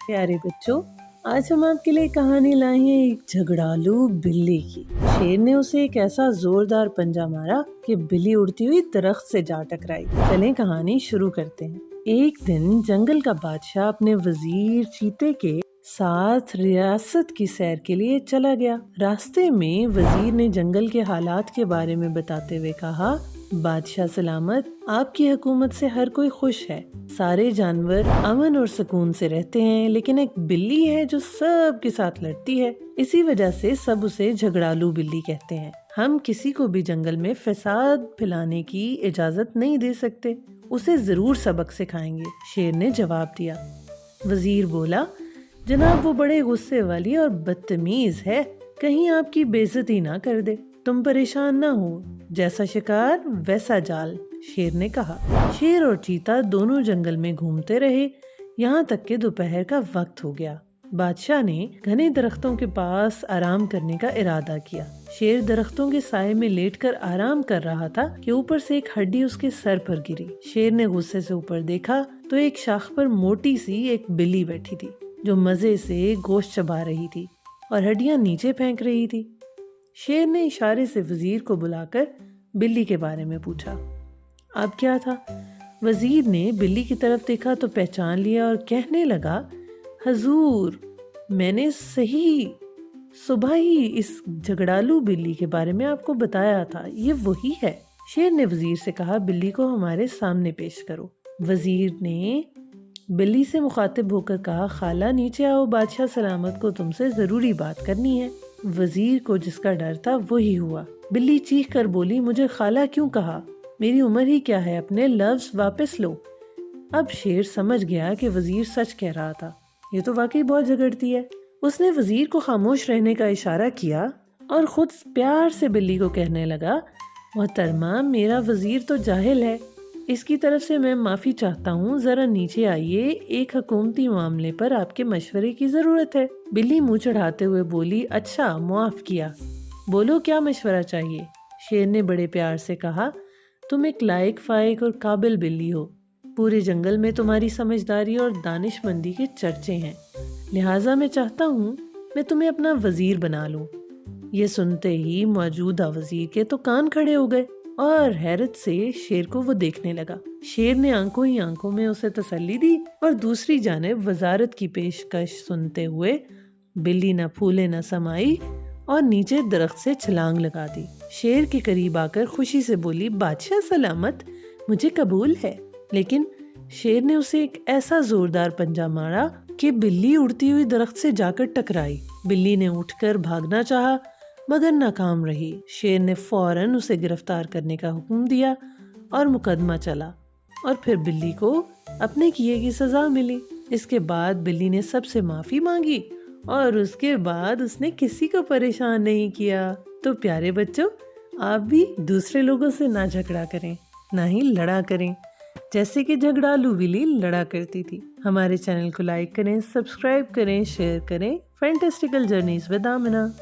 प्यारे बच्चों, आज हम आपके लिए कहानी लाए हैं एक झगड़ालू बिल्ली की। शेर ने उसे एक ऐसा जोरदार पंजा मारा कि बिल्ली उड़ती हुई दरख्त से जा टकराई। चलें कहानी शुरू करते हैं। एक दिन जंगल का बादशाह अपने वजीर चीते के साथ रियासत की सैर के लिए चला गया। रास्ते में वजीर ने जंगल के हालात के बारे में बताते हुए कहा, बादशाह सलामत, आपकी हुकूमत से हर कोई खुश है, सारे जानवर अमन और सुकून से रहते हैं, लेकिन एक बिल्ली है जो सब के साथ लड़ती है। इसी वजह से सब उसे झगड़ालू बिल्ली कहते हैं। हम किसी को भी जंगल में फसाद फैलाने की इजाजत नहीं दे सकते, उसे जरूर सबक सिखाएंगे, शेर ने जवाब दिया। वजीर बोला, जनाब वो बड़े गुस्से वाली और बदतमीज है, कहीं आपकी बेइज्जती ना कर दे। तुम परेशान ना हो, जैसा शिकार वैसा जाल, शेर ने कहा। शेर और चीता दोनों जंगल में घूमते रहे, यहाँ तक कि दोपहर का वक्त हो गया। बादशाह ने घने दरख्तों के पास आराम करने का इरादा किया। शेर दरख्तों के साए में लेटकर आराम कर रहा था कि ऊपर से एक हड्डी उसके सर पर गिरी। शेर ने गुस्से से ऊपर देखा तो एक शाख पर मोटी सी एक बिल्ली बैठी थी, जो मजे से गोश्त चबा रही थी और हड्डियां नीचे फेंक रही थी। शेर ने इशारे से वजीर को बुलाकर बिल्ली के बारे में पूछा। अब क्या था? वजीर ने बिल्ली की तरफ देखा तो पहचान लिया और कहने लगा, हजूर, मैंने सही सुबह ही इस झगड़ालू बिल्ली के बारे में आपको बताया था, ये वही है। शेर ने वजीर से कहा, बिल्ली को हमारे सामने पेश करो। वजीर ने बिल्ली से मुखातिब होकर कहा, खाला नीचे आओ, बादशाह सलामत को तुमसे जरूरी बात करनी है। वजीर को जिसका डर था वही हुआ। बिल्ली चीख कर बोली, मुझे खाला क्यों कहा? मेरी उम्र ही क्या है, अपने लफ्ज वापस लो। अब शेर समझ गया कि वजीर सच कह रहा था, ये तो वाकई बहुत झगड़ती है। उसने वजीर को खामोश रहने का इशारा किया और खुद प्यार से बिल्ली को कहने लगा, मोहतरमा, मेरा वजीर तो जाहिल है, इसकी तरफ से मैं माफी चाहता हूँ, जरा नीचे आइए, एक हुकूमती मामले पर आपके मशवरे की जरूरत है। बिल्ली मुंह चढ़ाते हुए बोली, अच्छा, मुआफ किया, बोलो क्या मशवरा चाहिए। शेर ने बड़े प्यार से कहा, तुम एक लायक फायक और काबिल बिल्ली हो, पूरे जंगल में तुम्हारी समझदारी और दानिशमंदी के चर्चे हैं, लिहाजा मैं चाहता हूँ मैं तुम्हें अपना वजीर बना लूं। ये सुनते ही मौजूदा वजीर के तो कान खड़े हो गए और हैरत से शेर को वो देखने लगा। शेर ने आंखों ही आंखों में उसे तसल्ली दी और दूसरी जानिब वजारत की पेशकश सुनते हुए बिल्ली न फूले न समाई और नीचे दरख्त से छलांग लगा दी। शेर के करीब आकर खुशी से बोली, बादशाह सलामत, मुझे कबूल है। लेकिन शेर ने उसे एक ऐसा जोरदार पंजा मारा कि बिल्ली उड़ती हुई दरख्त से जाकर टकराई। बिल्ली ने उठकर भागना चाहा मगर नाकाम रही। शेर ने फौरन उसे गिरफ्तार करने का हुक्म दिया और मुकदमा चला और फिर बिल्ली को अपने किए की सजा मिली। इसके बाद बिल्ली ने सबसे माफी मांगी और उसके बाद उसने किसी को परेशान नहीं किया। तो प्यारे बच्चों, आप भी दूसरे लोगों से ना झगड़ा करें, ना ही लड़ा करें, जैसे कि झगड़ालू बिल्ली लड़ा करती थी। हमारे चैनल को लाइक करें, सब्सक्राइब करें, शेयर करें। Fantastical journeys with Amina.